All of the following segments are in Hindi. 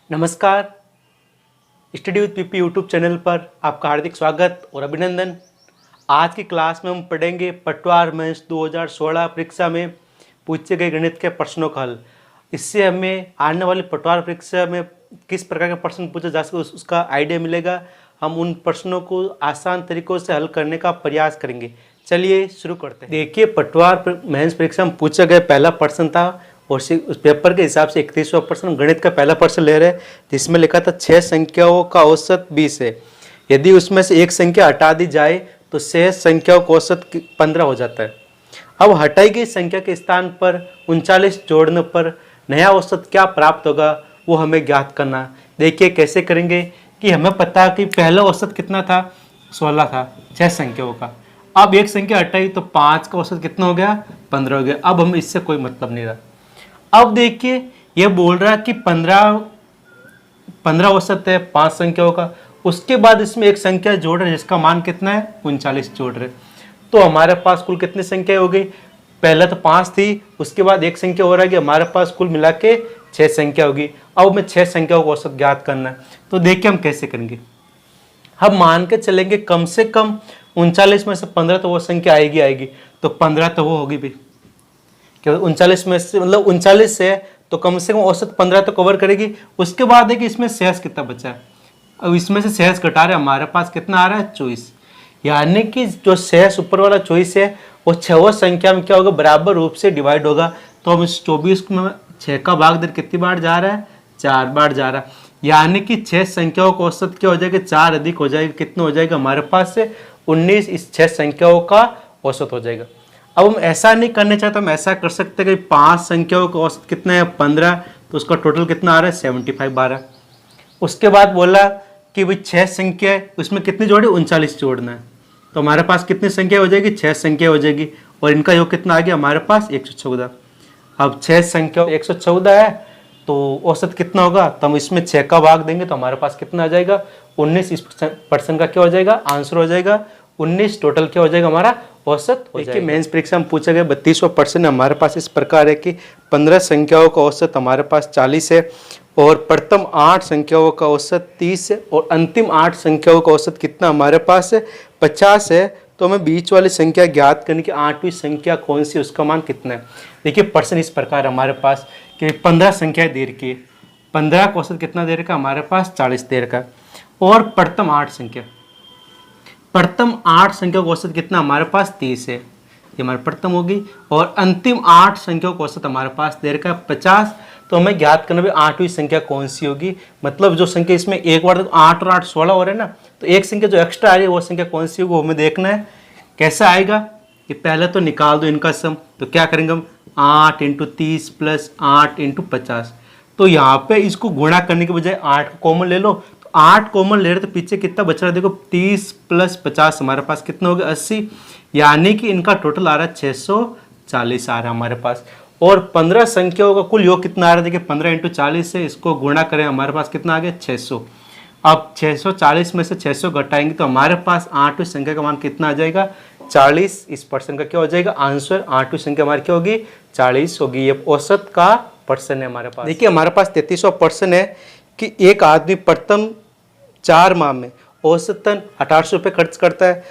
नमस्कार। Study with PP YouTube channel पर आपका हार्दिक स्वागत और अभिनंदन। आज की क्लास में हम पढ़ेंगे पटवार मेंस 2016 परीक्षा में पूछे गए गणित के प्रश्नों का हल। इससे हमें आने वाली पटवार परीक्षा में किस प्रकार के प्रश्न पूछे जा सके उसका आइडिया मिलेगा। हम उन प्रश्नों को आसान तरीकों से हल करने का प्रयास करेंगे। चलिए शुरू करते हैं। देखिए, पटवार मेंस परीक्षा में पूछा गया पहला प्रश्न था और उस पेपर के हिसाब से 31वां प्रश्न गणित का पहला प्रश्न ले रहे हैं, जिसमें लिखा था 6 संख्याओं का औसत 20 है। यदि उसमें से एक संख्या हटा दी जाए तो शेष संख्याओं का औसत 15 हो जाता है। अब हटाई गई संख्या के स्थान पर 39 जोड़ने पर नया औसत क्या प्राप्त होगा वो हमें ज्ञात करना। देखिए कैसे करेंगे कि हमें पता कि पहला औसत कितना था, 16 था 6 संख्याओं का। अब एक संख्या हटाई तो 5 का औसत कितना हो गया, 15 हो गया। अब हमें इससे कोई मतलब नहीं रहा। अब देखिए ये बोल रहा है कि 15 औसत है 5 संख्याओं का। उसके बाद इसमें एक संख्या जोड़ रहे जिसका मान कितना है, 39 जोड़ रहे। तो हमारे पास कुल कितनी संख्या हो गई, पहले तो 5 थी, उसके बाद एक संख्या और आ गई, हमारे पास कुल मिला के 6 संख्या होगी। अब हमें 6 संख्याओं का औसत ज्ञात करना है। तो देखिए हम कैसे करेंगे। हम मान के चलेंगे कम से कम 39 में से 15 तो वो संख्या आएगी। तो 15 तो वो होगी भी, 39 में से मतलब 39 से तो कम से कम औसत 15 तो कवर करेगी। उसके बाद है कि इसमें शेष कितना बचा है। अब इसमें से शेष घटा रहे हमारे पास कितना आ रहा है, 24। यानी कि जो शेष ऊपर वाला 24 है वो 6 संख्या में क्या होगा, बराबर रूप से डिवाइड होगा। तो हम इस 24 में 6 का भाग दर कितनी बार जा रहा है, 4 बार जा रहा है। यानी कि 6 संख्याओं का औसत क्या हो जाएगा, 4 अधिक हो जाएगा, कितना हो जाएगा हमारे पास से 19। इस 6 संख्याओं का औसत हो जाएगा। अब हम ऐसा नहीं करने चाहते, हम ऐसा कर सकते हैं कि 5 संख्याओं का औसत कितना है, 15, तो उसका टोटल कितना आ रहा है, 75 12। उसके बाद बोला कि भाई 6 संख्या है, उसमें कितनी जोड़ी, 39 जोड़ना है। तो हमारे पास कितनी संख्या हो जाएगी, 6 संख्या हो जाएगी। और इनका योग कितना आ गया हमारे पास, 114। अब 6 संख्या 114 है तो औसत कितना होगा, तो हम इसमें 6 का भाग देंगे तो हमारे पास कितना आ जाएगा, 19। इस पर्सन का क्या हो जाएगा, आंसर हो जाएगा 19। टोटल क्या हो जाएगा हमारा, औसत हो जाएगा। मेंस परीक्षा में पूछा गया 32वां प्रश्न हमारे पास इस प्रकार है कि 15 संख्याओं का औसत हमारे पास 40 है और प्रथम 8 संख्याओं का औसत 30 है और अंतिम 8 संख्याओं का औसत कितना हमारे पास है, 50 है। तो हमें बीच वाली संख्या ज्ञात करने की 8वीं संख्या कौन सी, उसका मान कितना है। देखिए प्रश्न इस प्रकार हमारे पास कि 15 संख्या दे रखी है, 15 का औसत कितना दे रखा हमारे पास, 40 दे रखा और प्रथम 8 संख्या का औसत कितना हमारे पास, 30 है, ये हमारी प्रथम होगी। और अंतिम 8 संख्याओं का औसत हमारे पास दे रखा है 50। तो हमें ज्ञात करना भी 8वीं संख्या कौन सी होगी। मतलब जो संख्या इसमें एक बार 8 और 8 16 हो रहे हैं ना, तो एक संख्या जो एक्स्ट्रा आ रही है वो संख्या कौन सी होगी वो हमें देखना है। कैसा आएगा, ये पहले तो निकाल दो इनका सम। तो क्या करेंगे हम, 8 × 30 + 8 × 50। तो यहाँ पे इसको गुणा करने के बजाय 8 को कॉमन ले लो। तो 8 कॉमन ले रहे तो पीछे कितना बच रहा है, देखो 30 + 50 हमारे पास कितना हो गया, 80। यानी कि इनका टोटल आ रहा है 640 आ रहा है हमारे पास। और 15 संख्याओं का कुल योग कितना आ रहा है, देखिए 15 × 40 से इसको गुणा करें हमारे पास कितना आ गया, 600। अब 640 में से 600 घटाएंगे तो हमारे पास 8वीं संख्या का मान कितना आ जाएगा, 40। इस पर्सन का क्या हो जाएगा आंसर, 8वीं संख्या हमारी क्या होगी, 40 होगी। ये औसत का पर्सन है हमारे पास। देखिए हमारे पास 33वां पर्सन है कि एक आदमी प्रथम 4 माह में औसतन 1800 रुपये खर्च करता है,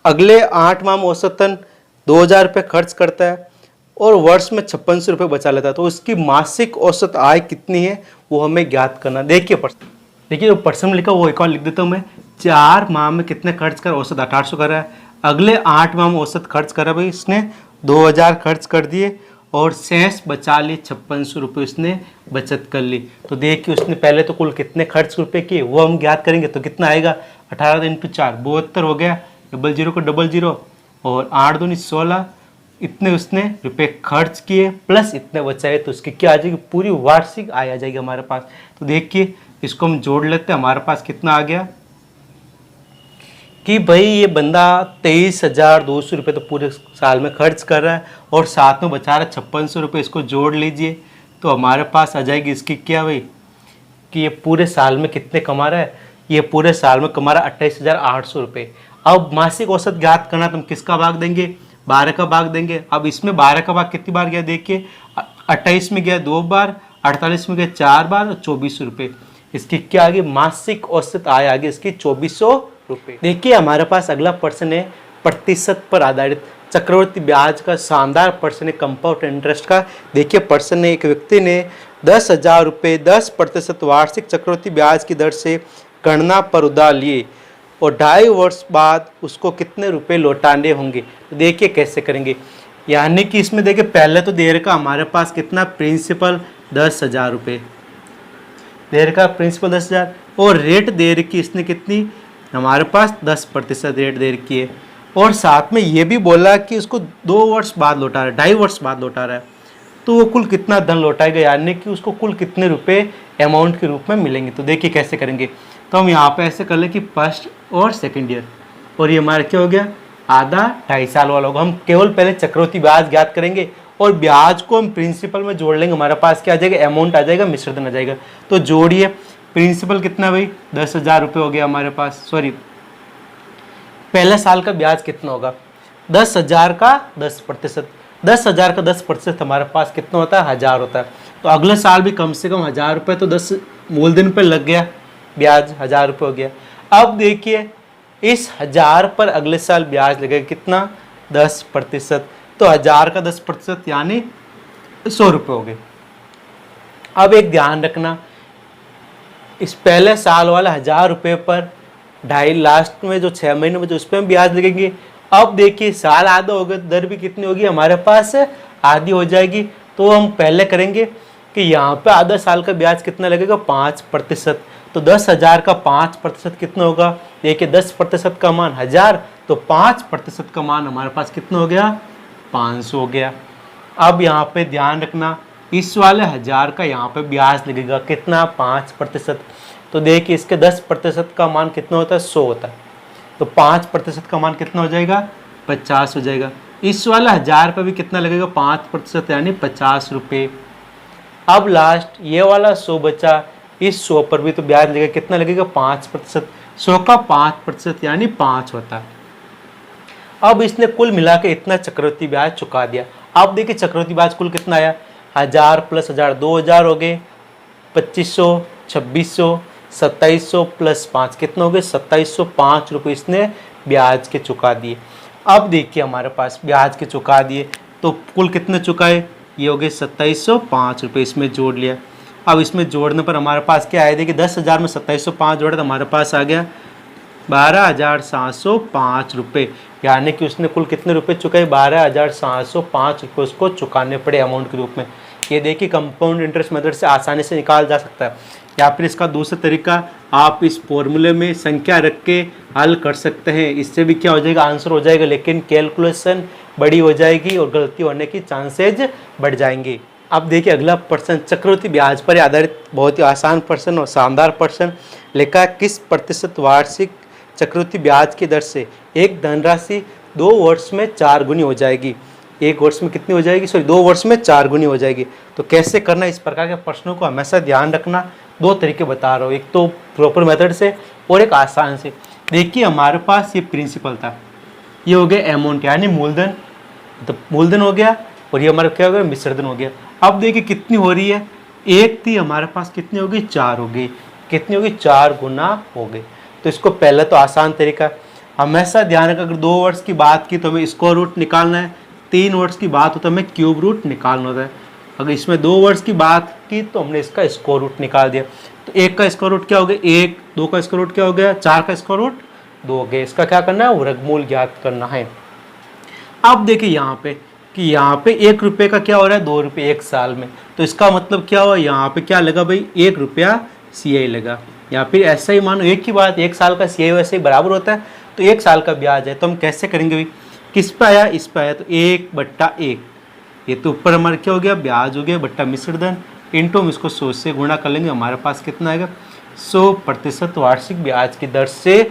अगले 8 माह में औसतन 2000 रुपये खर्च करता है और वर्ष में 5600 रुपये बचा लेता है। तो उसकी मासिक औसत आय कितनी है वो हमें ज्ञात करना। देखिए जो पर्सन लिखा वो एक और लिख देता हूँ मैं। 4 माह में कितने खर्च कर, औसत 1800 कर रहा है, अगले 8 माह में औसत खर्च करा भाई इसने 2000 खर्च कर दिए और शेष बचा लिए 5600 रुपये उसने बचत कर ली। तो देखिए उसने पहले तो कुल कितने खर्च रुपए किए वो हम ज्ञात करेंगे। तो कितना आएगा, 18 × 4 72 हो गया, 00 को 00 और 8 दूनी 16। इतने उसने रुपए खर्च किए प्लस इतने बचाए तो उसकी क्या आ जाएगी, पूरी वार्षिक आय आ जाएगी हमारे पास। तो देखिए इसको हम जोड़ लेते हैं, हमारे पास कितना आ गया कि भाई ये बंदा 23,200 रुपये तो पूरे साल में खर्च कर रहा है और साथ में बचा रहा है 5600 रुपये। इसको जोड़ लीजिए तो हमारे पास आ जाएगी इसकी क्या भाई, कि ये पूरे साल में कितने कमा रहा है, ये पूरे साल में कमा रहा है 28,800 रुपये। अब मासिक औसत ज्ञात करना तो हम किसका भाग देंगे, 12 का भाग देंगे। अब इसमें 12 का भाग कितनी बार गया, देखिए 28 में गया 2 बार, 48 में गया 4 बार और 2400 रुपये। इसकी क्या आ गई, मासिक औसत आय आ गई इसकी 2400 रुपये। देखिए हमारे पास अगला प्रश्न है प्रतिशत पर आधारित चक्रवृद्धि ब्याज का शानदार प्रश्न है, कंपाउंड इंटरेस्ट का। देखिए प्रश्न है, एक व्यक्ति ने 10,000 रुपये 10% वार्षिक चक्रवृद्धि ब्याज की दर से गणना पर उधार लिए और 2.5 वर्ष बाद उसको कितने रुपए लौटाने होंगे। तो देखिए कैसे करेंगे, यानी कि इसमें देखिए पहले तो दे रखा हमारे पास कितना, प्रिंसिपल 10,000 रुपये दे रखा, प्रिंसिपल 10,000, और रेट दे रखी इसने कितनी, हमारे पास 10% रेट दे रखी है, और साथ में ये भी बोला कि उसको 2 वर्ष बाद लौटा रहा है, 2.5 वर्ष बाद लौटा रहा है, तो वो कुल कितना धन लौटाएगा, यानी कि उसको कुल कितने रुपए अमाउंट के रूप में मिलेंगे। तो देखिए कैसे करेंगे, तो हम यहाँ पे ऐसे कर लें कि फर्स्ट और सेकेंड ईयर, और ये हमारा क्या हो गया, आधा 2.5 साल वाला होगा। हम केवल पहले चक्रवृद्धि ब्याज ज्ञात करेंगे और ब्याज को हम प्रिंसिपल में जोड़ लेंगे, हमारे पास क्या आ जाएगा, अमाउंट आ जाएगा, मिश्रधन आ जाएगा। तो जोड़िए, प्रिंसिपल कितना भाई 10,000 रुपये हो गया हमारे पास, सॉरी पहले साल का ब्याज कितना होगा, 10,000 का 10%, 10,000 का 10% हमारे पास कितना होता है, 1,000 होता है। तो अगले साल भी कम से कम 1,000 रुपये तो 10 मूलधन पर लग गया, ब्याज 1,000 रुपये हो गया। अब देखिए इस 1,000 पर अगले साल ब्याज लगेगा कितना, 10%, तो 1,000 का 10% यानी 100 रुपये हो गए। अब एक ध्यान रखना, इस पहले साल वाला 1,000 रुपये पर 2.5 लास्ट में जो 6 महीने में जो उस पर ब्याज लगेंगे। अब देखिए साल आधा हो गया, दर भी कितनी होगी हमारे पास, आधी हो जाएगी। तो हम पहले करेंगे कि यहाँ पे आधा साल का ब्याज कितना लगेगा, 5%। तो 10,000 का 5% कितना होगा, देखिए 10% का मान 1,000, तो 5% का मान हमारे पास कितना हो गया, 500 हो गया। अब यहाँ पे ध्यान रखना, इस वाले 1,000 का यहाँ पे ब्याज लगेगा कितना, 5%। तो देखिए इसके 10% का मान कितना होता है, 100 होता है, तो 5% का मान कितना हो जाएगा, 50 हो जाएगा। इस वाला 1,000 पर भी कितना लगेगा, 5% यानी 50 रुपये। अब लास्ट ये वाला 100 बचा, इस 100 पर भी तो ब्याज लगेगा, कितना लगेगा, 5%, 100 का 5% यानी 5 होता है। अब इसने कुल मिला के इतना चक्रवृद्धि ब्याज चुका दिया। अब देखिए चक्रवृद्धि ब्याज कुल कितना आया, 1,000 प्लस 1,000 2,000 हो गए, 2,500, 2,600, 2,700 प्लस 5 कितना हो गए, 2,705 रुपये इसने ब्याज के चुका दिए। अब देखिए हमारे पास ब्याज के चुका दिए, तो कुल कितने चुकाए, ये हो गए 2,705 रुपये, इसमें जोड़ लिया। अब इसमें जोड़ने पर हमारे पास क्या आया, देखिए 10,000 में 2,705 जोड़े तो हमारे पास आ गया 12,705 रुपये, यानी कि उसने कुल कितने रुपए चुकाए, 12,705 रुपये उसको चुकाने पड़े अमाउंट के रूप में। ये देखिए कंपाउंड इंटरेस्ट मेथड से आसानी से निकाल जा सकता है, या फिर इसका दूसरा तरीका आप इस फॉर्मूले में संख्या रख के हल कर सकते हैं, इससे भी क्या हो जाएगा, आंसर हो जाएगा, लेकिन कैलकुलेशन बड़ी हो जाएगी और गलती होने की चांसेज बढ़ जाएंगे। अब देखिए अगला प्रश्न, चक्रवृद्धि ब्याज पर आधारित बहुत ही आसान प्रश्न और शानदार प्रश्न लिखा, किस प्रतिशत वार्षिक चक्रवृद्धि ब्याज की दर से एक धनराशि 2 वर्ष में 4 गुनी हो जाएगी, 1 वर्ष में कितनी हो जाएगी, सॉरी 2 वर्ष में 4 गुनी हो जाएगी। तो कैसे करना, इस प्रकार के प्रश्नों को हमेशा ध्यान रखना। 2 तरीके बता रहा हूँ, एक तो प्रॉपर मेथड से और एक आसान से। देखिए हमारे पास ये प्रिंसिपल था, ये हो गया अमाउंट यानी मूलधन, तो मूलधन हो गया, और ये हमारा क्या हो गया, मिश्रधन हो गया। अब देखिए कितनी हो रही है, 1 थी हमारे पास, कितनी हो गई, 4 हो गई, कितनी हो गई, 4 गुना हो गई। तो इसको पहले तो आसान तरीका, हमेशा ध्यान रखा, अगर 2 वर्ष की बात की तो हमें स्क्वायर रूट निकालना है, 3 वर्ष की बात हो तो हमें क्यूब रूट निकालना होता है। अगर इसमें 2 वर्ष की बात की तो हमने इसका स्क्वायर रूट निकाल दिया। तो 1 का स्क्वायर रूट क्या हो गया 1, 2 का स्क्वायर रूट क्या हो गया 4 का स्क्वायर रूट 2 हो गया। इसका क्या करना है, वर्गमूल ज्ञात करना है। अब देखिए यहाँ पे कि यहाँ पे 1 रुपये का क्या हो रहा है 2 रुपये 1 साल में, तो इसका मतलब क्या हुआ, यहाँ पे क्या लगा भाई 1 रुपया CI लगा, या फिर ऐसा ही मानो एक ही बात, 1 साल का CI वैसे ही बराबर होता है, तो 1 साल का ब्याज है। तो हम कैसे करेंगे भाई, किस पे आया, इस पे आया, तो 1/1, ये तो ऊपर हमारा क्या हो गया ब्याज हो गया बट्टा मिश्रधन, इंटू हम इसको 100 से गुणा कर लेंगे, हमारे पास कितना आएगा 100% वार्षिक ब्याज की दर से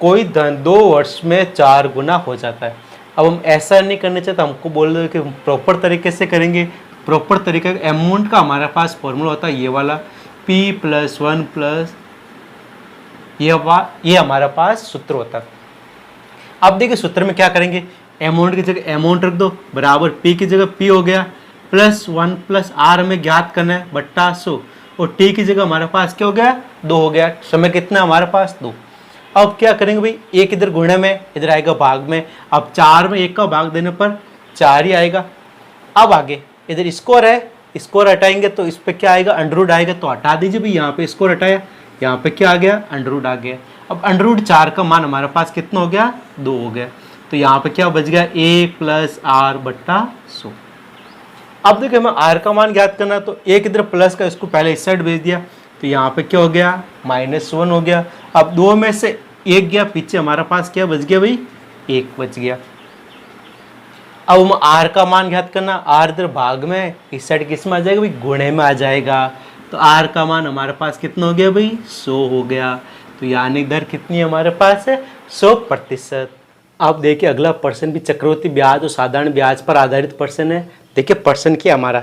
कोई धन 2 वर्ष में 4 गुना हो जाता है। अब हम ऐसा नहीं करना चाहते, हमको बोल दो कि प्रॉपर तरीके से करेंगे। प्रॉपर तरीके अमाउंट का हमारे पास फॉर्मूला होता है ये वाला P+1+ ये हमारे पास सूत्र होता है। अब देखिए सूत्र में क्या करेंगे, अमाउंट की जगह अमाउंट रख दो बराबर P की जगह P हो गया, +1 + R हमें ज्ञात करना है बट्टा 100, और T की जगह हमारे पास क्या हो गया 2 हो गया। समय कितना है हमारे पास 2। अब क्या करेंगे भाई, एक इधर गुणे में, इधर आएगा भाग में। अब 4 में 1 का भाग देने पर 4 ही आएगा। अब आगे इधर स्क्वायर है, स्क्वायर हटाएंगे तो इस पे क्या आएगा, अंडररूट आएगा, तो हटा दीजिए भाई। यहाँ पे स्क्वायर हटाया, यहाँ पे क्या आ गया, अंडररूट आ गया। अब अंडररूट 4 का मान हमारे पास कितना हो गया, 2 हो गया। तो यहाँ पे क्या बच गया, a + r बट्टा 100। अब देखिए हमें r का मान ज्ञात करना, तो एक इधर प्लस का, इसको पहले इस साइड भेज दिया, तो यहाँ पे क्या हो गया, -1 हो गया। अब 2 में से 1 गया, पीछे हमारे पास क्या बच गया भाई, 1 बच गया। अब हम r का मान ज्ञात करना, r इधर भाग में, इस साइड किस में आ जाएगा भाई, गुणे में आ जाएगा। तो r का मान हमारे पास कितना हो गया भाई, 100 हो गया। तो यानी दर कितनी हमारे पास है, 100%। अब देखिए अगला पर्सन भी चक्रवृद्धि ब्याज और साधारण ब्याज पर आधारित पर्सन है। देखिए पर्सन क्या हमारा,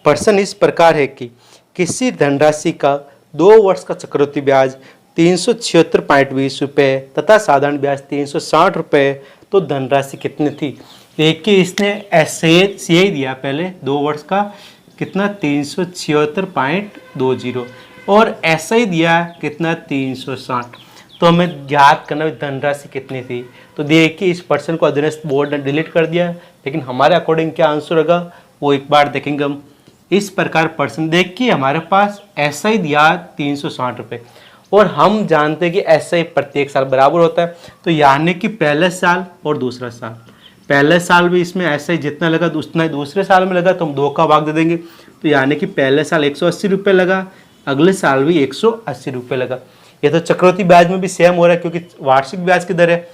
पर्सन इस प्रकार है कि किसी धनराशि का 2 वर्ष का चक्रवृद्धि ब्याज 376.20 रुपये तथा साधारण ब्याज 360 रुपये। तो धनराशि कितनी थी, देखिए इसने सी दिया पहले 2 वर्ष का कितना 376.20 और SI दिया कितना 360। तो हमें ज्ञात करना धनराशि कितनी थी। तो देखिए इस पर्सन को अधीनस्थ बोर्ड ने डिलीट कर दिया, लेकिन हमारे अकॉर्डिंग क्या आंसर होगा वो एक बार देखेंगे हम। इस प्रकार पर्सन, देखिए हमारे पास SI दिया 360 रुपये और हम जानते हैं कि SI प्रत्येक साल बराबर होता है। तो यानी कि पहले साल और दूसरा साल, पहले साल भी इसमें SI जितना लगा उतना ही दूसरे साल में लगा, तो हम 2 का भाग दे देंगे। तो यानी कि पहले साल 180 रुपये लगा, अगले साल भी 180 रुपये लगा। ये तो चक्रवृद्धि ब्याज में भी सेम हो रहा है क्योंकि वार्षिक ब्याज की दर है,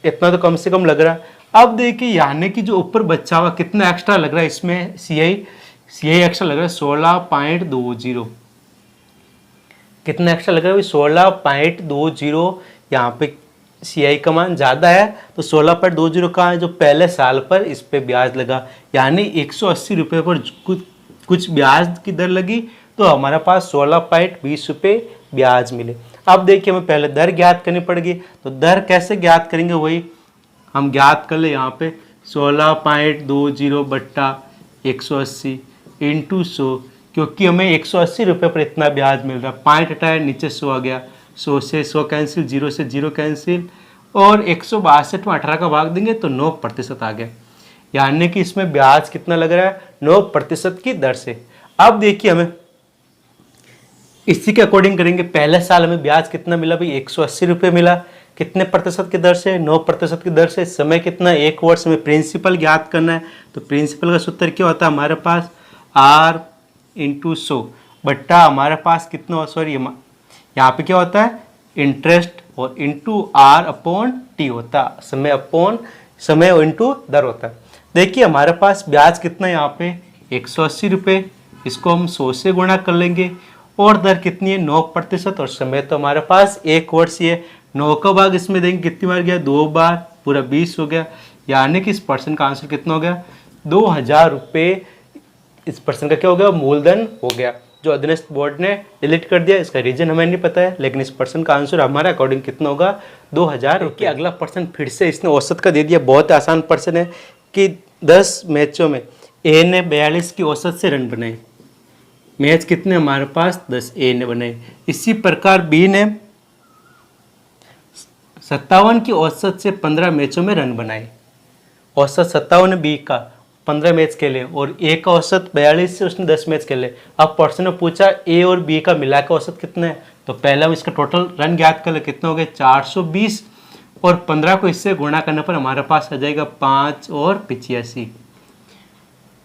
इतना तो कम से कम लग रहा है। अब देखिए यानी कि जो ऊपर बचा हुआ कितना एक्स्ट्रा लग रहा है, इसमें CI एक्स्ट्रा लग रहा है 16.20। कितना एक्स्ट्रा लग रहा है, 16.20। यहाँ पे CI का मान ज़्यादा है, तो 16.20 का है जो पहले साल पर इस पे ब्याज लगा, यानी 180 रुपये पर कुछ ब्याज की दर लगी, तो हमारे पास 16.20 रुपये ब्याज मिले। अब देखिए हमें पहले दर ज्ञात करनी पड़ेगी, तो दर कैसे ज्ञात करेंगे वही हम ज्ञात कर ले। यहाँ पे 16.20 बट्टा 180 इंटू 100, क्योंकि हमें 180 रुपये पर इतना ब्याज मिल रहा है। 5 हटाया, नीचे 100 आ गया, 100 से 100 कैंसिल, 0 से 0 कैंसिल, और 162 में 18 का भाग देंगे तो 9% आ गया। यानी कि इसमें ब्याज कितना लग रहा है, 9% की दर से। अब देखिए हमें इसी के अकॉर्डिंग करेंगे। पहले साल हमें ब्याज कितना मिला भाई, 180 रुपये मिला, कितने प्रतिशत की दर से, 9% की दर से। समय कितना, 1 वर्ष में। प्रिंसिपल ज्ञात करना है, तो प्रिंसिपल का सूत्र क्या होता है हमारे पास, R × 100 बट्टा हमारे पास कितना, सॉरी यहाँ पे क्या होता है, इंटरेस्ट, और इंटू R/T होता है, समय इंटू दर होता है। देखिए हमारे पास ब्याज कितना है यहाँ पे 180 रुपये, इसको हम 100 से गुणा कर लेंगे, और दर कितनी है 9%, और समय तो हमारे पास 1 वर्ष ही है। 9 का भाग इसमें देंगे कितनी बार गया, 2 बार, पूरा 20 हो गया। यानी कि इस पर्सन का आंसर कितना हो गया, 2000 रुपये इस पर्सन का क्या हो गया, मूलधन हो गया, जो अधीनस्थ बोर्ड ने डिलीट कर दिया। इसका रीजन हमें नहीं पता है, लेकिन इस पर्सन का आंसर हमारे अकॉर्डिंग कितना होगा, 2000 रुपये। अगला पर्सन फिर से इसने औसत का दे दिया, बहुत आसान पर्सन है कि 10 मैचों में A ने 42 की औसत से रन बनाए। मैच कितने हमारे पास 10 A ने बनाए। इसी प्रकार B ने 57 की औसत से 15 मैचों में रन बनाए। औसत 57 है B का 15 मैच खेले, और A का औसत 42 से उसने 10 मैच खेले। अब पर्सन ने पूछा A और B का मिला के औसत कितना है, तो पहले हम इसका टोटल रन ज्ञात कर ले, कितना हो गया 420, और 15 को इससे गुणा करने पर हमारे पास आ जाएगा 5 और 85।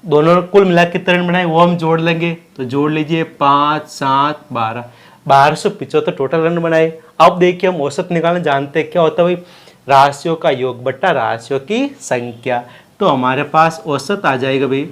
दोनों कुल मिला के कितने रन बनाए वो हम जोड़ लेंगे, तो जोड़ लीजिए 5, 7, 12, 1275 टोटल रन बनाए। अब देखिए हम औसत निकालना जानते हैं, क्या होता है भाई, राशियों का योग बट्टा राशियों की संख्या। तो हमारे पास औसत आ जाएगा भाई,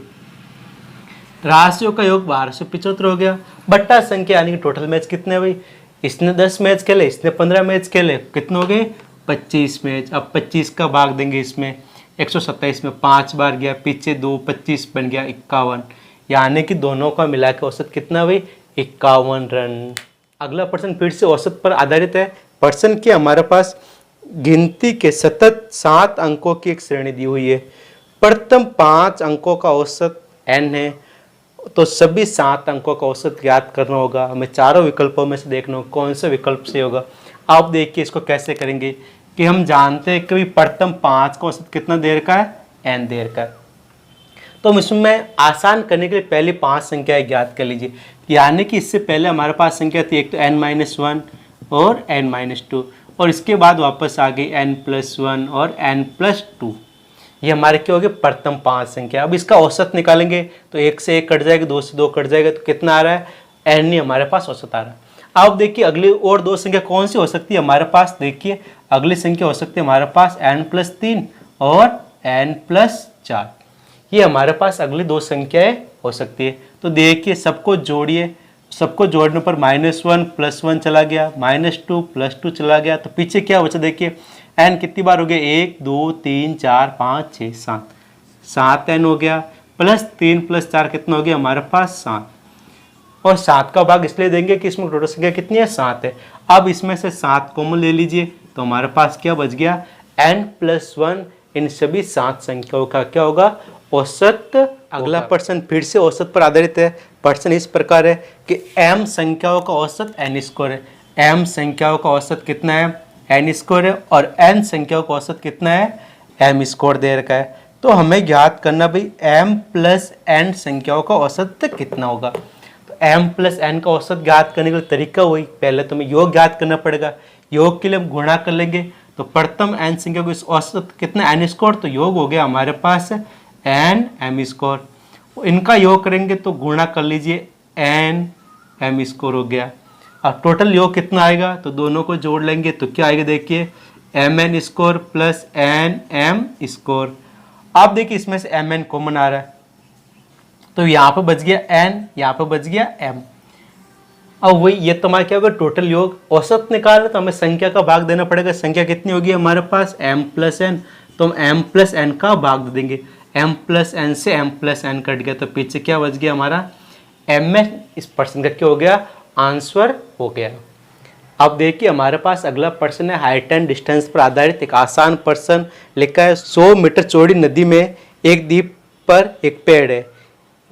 राशियों का योग 1275 हो गया, बट्टा संख्या यानी कि टोटल मैच कितने भाई, इसने 10 मैच खेले, इसने 15 मैच खेले, कितने हो गए 25 मैच। अब 25 का भाग देंगे इसमें, 127 में 5 बार गया, पीछे 2, 25 बन गया 51, यानी कि दोनों का मिला के औसत कितना भाई 51 रन। अगला पर्सन फिर से औसत पर आधारित है। पर्सन की हमारे पास गिनती के सतत 7 अंकों की एक श्रेणी दी हुई है। प्रथम 5 अंकों का औसत n है, तो सभी 7 अंकों का औसत ज्ञात करना होगा। हमें चारों विकल्पों में से देखना होगा कौन से विकल्प से होगा। आप देखिए इसको कैसे करेंगे कि हम जानते हैं कि प्रथम 5 का औसत कितना देर का है, n देर का है। तो हम इसमें आसान करने के लिए पहले 5 संख्याएं ज्ञात कर लीजिए। यानी कि इससे पहले हमारे पास संख्या थी एक तो n-1 और n-2 और इसके बाद वापस आ गई n+1 और n+2। ये हमारे क्या हो गए प्रथम 5 संख्या। अब इसका औसत निकालेंगे तो 1 से 1 कट जाएगा, 2 से 2 कट जाएगा, तो कितना आ रहा है n ही हमारे पास औसत आ रहा है। अब देखिए अगली और 2 संख्या कौन सी हो सकती है हमारे पास। देखिए अगली संख्या हो सकती है हमारे पास n+3 और n+4। ये हमारे पास अगली 2 संख्याएं हो सकती है। तो देखिए सबको जोड़िए, सबको जोड़ने पर -1 +1 चला गया, -2 +2 चला गया, तो पीछे क्या बचा देखिए n कितनी बार हो गया 1 2 3 4 5 6 7, 7n हो गया, +3 +4 कितना हो गया हमारे पास 7। और 7 का भाग इसलिए देंगे कि इसमें टोटल संख्या कितनी है 7 है। अब इसमें से 7 कॉमन ले लीजिए तो हमारे पास क्या बच गया n+1। इन सभी 7 संख्याओं का क्या होगा औसत। अगला प्रश्न फिर से औसत पर आधारित है। प्रश्न इस प्रकार है कि m संख्याओं का औसत n² है। m संख्याओं का औसत कितना है n² है और n संख्याओं का औसत कितना है m² दे रखा है। तो हमें ज्ञात करना भाई m+n संख्याओं का औसत कितना होगा। तो m+n का औसत ज्ञात करने का तरीका वही, पहले तो हमें योग ज्ञात करना पड़ेगा। योग के लिए हम गुणा कर लेंगे तो प्रथम n संख्या को इस औसत कितना n², तो योग हो गया हमारे पास n m²। इनका योग करेंगे तो गुणा कर लीजिए n m² हो गया। अब टोटल योग कितना आएगा तो दोनों को जोड़ लेंगे तो क्या आएगा देखिए mn² + nm²। अब देखिए इसमें से mn कॉमन आ रहा है तो यहाँ पर बच गया n, यहाँ पर बच गया m। अब वही ये तो हमारा क्या होगा टोटल योग। औसत निकालना तो हमें संख्या का भाग देना पड़ेगा। संख्या कितनी होगी हमारे पास m+n, तो हम m+n का भाग दे देंगे। m+n से m+n कट गया तो पीछे क्या बच गया हमारा mn। इस प्रश्न का क्या हो गया आंसर हो गया। अब देखिए हमारे पास अगला प्रश्न है हाइट एंड डिस्टेंस पर आधारित एक आसान प्रश्न लिखा है। 100 मीटर चौड़ी नदी में एक द्वीप पर एक पेड़ है।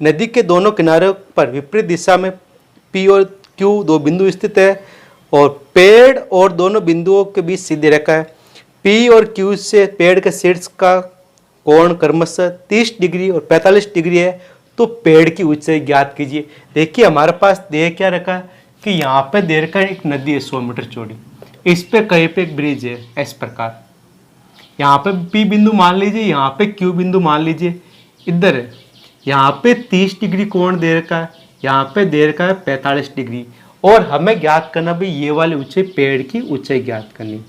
नदी के दोनों किनारों पर विपरीत दिशा में P और Q 2 बिंदु स्थित है और पेड़ और दोनों बिंदुओं के बीच सीधी रेखा है। P और Q से पेड़ के शीर्ष का कोण क्रमशः 30 डिग्री और 45 डिग्री है। तो पेड़ की ऊंचाई ज्ञात कीजिए। देखिए हमारे पास दे क्या रखा है कि यहाँ पे दे रखा है एक नदी है 100 मीटर चौड़ी, इस पे कहीं पे एक ब्रिज है इस प्रकार। यहाँ पे P बिंदु मान लीजिए, यहाँ पे Q बिंदु मान लीजिए, इधर है। यहाँ पे 30 डिग्री कोण दे रखा है, यहाँ पे दे रखा है 45 डिग्री। और हमें ज्ञात करना भाई ये वाली ऊंचाई, पेड़ की ऊंचाई ज्ञात करनी।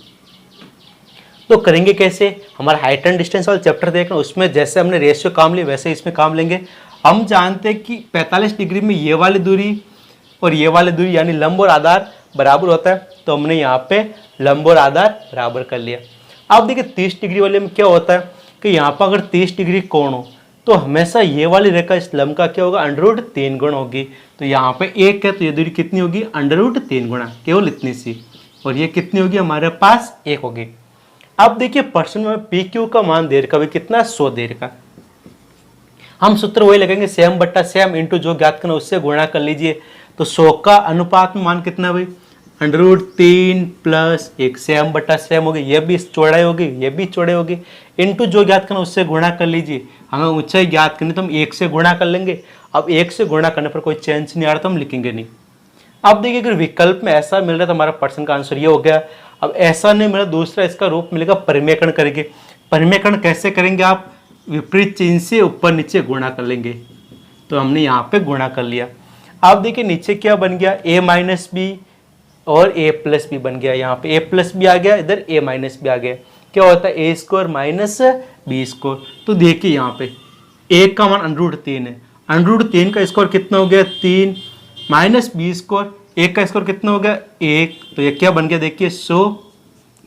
तो करेंगे कैसे, हमारा हाइट एंड डिस्टेंस वाला चैप्टर देखना, उसमें जैसे हमने रेशियो काम लिया वैसे इसमें काम लेंगे। हम जानते हैं कि 45 डिग्री में ये वाली दूरी और ये वाली दूरी यानी लंब और आधार बराबर होता है, तो हमने यहाँ पे लंब और आधार बराबर कर लिया। अब देखिए 30 डिग्री वाले में क्या होता है कि यहाँ पर अगर 30 डिग्री कोण हो तो हमेशा ये वाली रेखा इस लंब का क्या होगा √3 गुण होगी। तो यहाँ पे 1 है तो ये दूरी कितनी होगी √3 गुणा, केवल इतनी सी, और ये कितनी होगी हमारे पास 1 होगी। अब देखिए प्रश्न में PQ का मान दे रखा है कितना 100 दे रखा। हम सूत्र वही लगेंगे सेम बट्टा सेम इंटू जो ज्ञात करना उससे गुणा कर लीजिए। तो 100 का अनुपात में मान कितना है भाई √3 + 1, सेम बट्टा सेम होगी, ये भी चौड़ाई होगी ये भी चौड़ाई होगी, इंटू जो ज्ञात करना उससे गुणा कर लीजिए। हमें ऊंचाई ज्ञात करनी तो हम 1 से गुणा कर लेंगे। अब 1 से गुणा करने पर कोई चेंज नहीं आ रहा तो हम लिखेंगे नहीं। अब देखिए अगर विकल्प में ऐसा मिल रहा है तो हमारा प्रश्न का आंसर ये हो गया। अब ऐसा नहीं मिला, दूसरा इसका रूप मिलेगा परिमेयकरण करेंगे। परिमेयकरण कैसे करेंगे आप, विपरीत चिन्ह से ऊपर नीचे गुणा कर लेंगे। तो हमने यहाँ पे गुणा कर लिया। अब देखिए नीचे क्या बन गया a - b और a + b बन गया। यहाँ पे a + b आ गया, इधर a - b आ गया। क्या होता है a² - b²। तो देखिए यहाँ पे a का मान √3 है, √3 का स्क्वायर कितना हो गया 3 - b², 1 का स्क्वायर कितना हो गया 1, तो ये क्या बन गया देखिए 100।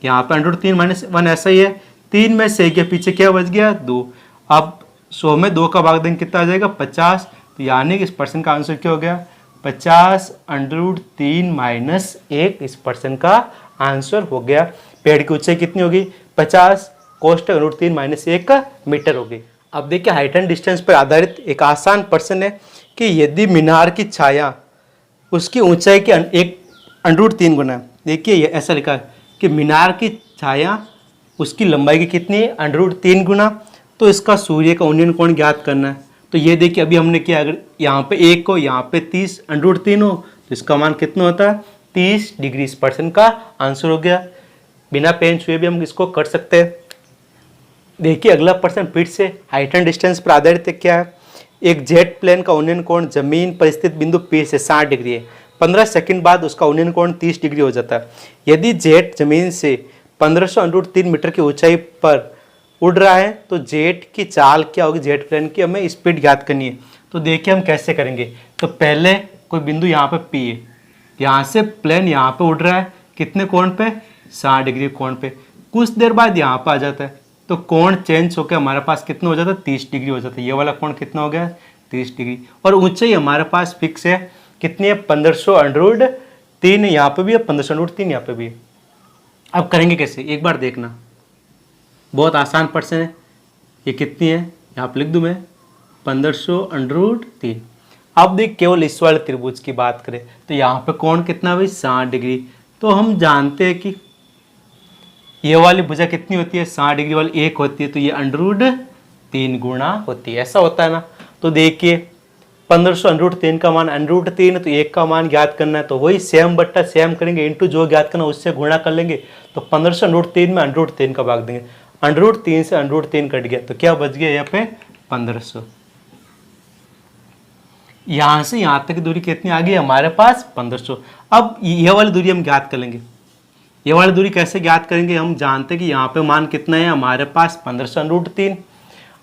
यहाँ पे √3 - 1 ऐसा ही है, 3 में से के पीछे क्या बच गया 2। अब 100 में 2 का भाग देंगे कितना आ जाएगा 50। तो यानी कि इस प्रश्न का आंसर क्या हो गया 50 √3 - 1 इस प्रश्न का आंसर हो गया। पेड़ की ऊंचाई कितनी होगी 50 कोष्टक √3 - 1 मीटर होगी। अब देखिए हाइट एंड डिस्टेंस पर आधारित एक आसान प्रश्न है कि यदि मीनार की छाया उसकी ऊंचाई के एक √3 गुना है। देखिए ये ऐसा लिखा है कि मीनार की छाया उसकी लंबाई की कितनी है, √3 गुना। तो इसका सूर्य का उन्नयन कोण ज्ञात करना है। तो ये देखिए अभी हमने किया, अगर यहाँ पे 1 हो, यहाँ पे 30 √3 हो, तो इसका मान कितना होता है, 30 डिग्री। इस पर्सन का आंसर हो गया। बिना पेन छुए भी हम इसको कर सकते हैं। देखिए अगला प्रश्न फिर से हाइट एंड डिस्टेंस पर आधारित है। क्या है, एक जेट प्लेन का उन्नयन कोण जमीन पर स्थित बिंदु P से 60 डिग्री है। 15 सेकंड बाद उसका उन्नयन कोण 30 डिग्री हो जाता है। यदि जेट जमीन से 1500 √3 मीटर की ऊंचाई पर उड़ रहा है तो जेट की चाल क्या होगी, जेट प्लेन की हमें स्पीड ज्ञात करनी है। तो देखिए हम कैसे करेंगे। तो पहले कोई बिंदु यहाँ पे P है, यहाँ से प्लेन यहाँ पे उड़ रहा है, कितने कोण पे, 60 डिग्री कोण पे। कुछ देर बाद यहाँ पे आ जाता है तो कोण चेंज होकर हमारे पास कितना हो जाता है, 30 डिग्री हो जाता है। ये वाला कोण कितना हो गया, 30 डिग्री। और ऊंचाई हमारे पास फिक्स है, कितनी है, 1500 √3 यहाँ पे भी है, 1500 √3 यहाँ पे भी है। अब करेंगे कैसे, एक बार देखना, बहुत आसान प्रश्न है। ये कितनी है, यहाँ पे लिख दूं मैं, 1500 √3। अब देख केवल इस वाले त्रिभुज की बात करें तो यहाँ पे कोण कितना भाई, 60 डिग्री। तो हम जानते हैं कि ये वाली भुजा कितनी होती है, 60 डिग्री वाली 1 होती है, तो ये √3 गुणा होती है। ऐसा होता है ना। तो देखिए 1500 √3 का मान √3 है, तो 1 का मान ज्ञात करना है, तो वही सेम बट्टा सेम करेंगे, इंटू जो ज्ञात करना उससे गुणा कर लेंगे। तो 1500 √3 में √3 का भाग देंगे, √3 से √3 कट गया, तो क्या बच गया यहाँ पे 1500। यहां से यहां तक की दूरी कितनी आ गई हमारे पास, 1500। अब ये वाली दूरी हम ज्ञात कर लेंगे। ये वाली दूरी कैसे ज्ञात करेंगे, हम जानते हैं कि यहाँ पे मान कितना है हमारे पास, 1500 √3।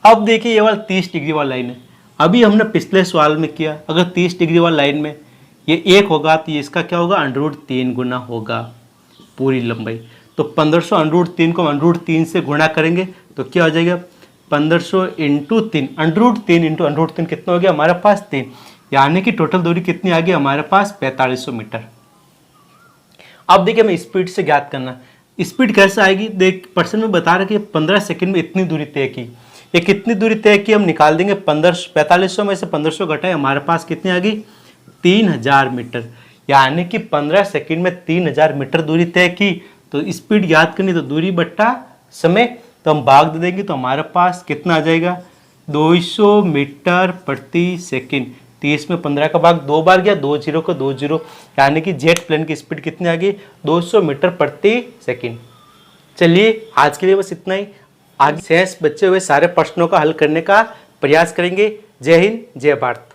अब देखिए ये वाला 30 डिग्री वाला लाइन है, अभी हमने पिछले सवाल में किया, अगर 30 डिग्री वाला लाइन में ये 1 होगा तो ये इसका क्या होगा, √3 गुना होगा पूरी लंबाई। तो 1500 √3 को √3 से गुणा करेंगे तो क्या हो जाएगा, 1500 × 3, √3 × √3 कितना हो गया हमारे पास, 3। यानी कि टोटल दूरी कितनी आ गई हमारे पास, 4500 मीटर। अब देखिए हमें स्पीड से ज्ञात करना, स्पीड कैसे आएगी। देख प्रश्न में बता रहा कि 15 सेकंड में इतनी दूरी तय की, ये कितनी दूरी तय की हम निकाल देंगे। 4500 में से 1500 घटाए, हमारे पास कितनी आ गई, 3000 मीटर। यानी कि 15 सेकंड में 3000 मीटर दूरी तय की। तो स्पीड याद करनी, तो दूरी बट्टा समय, तो हम भाग दे देंगे, तो हमारे पास कितना आ जाएगा, 200 मीटर प्रति सेकंड। 30 में 15 का भाग 2 बार गया, 2 0 को 2 0, यानी कि जेट प्लेन की स्पीड कितनी आ गई, 200 मीटर प्रति सेकंड। चलिए आज के लिए बस इतना ही। आगे शेष बचे हुए सारे प्रश्नों का हल करने का प्रयास करेंगे। जय हिंद, जय भारत।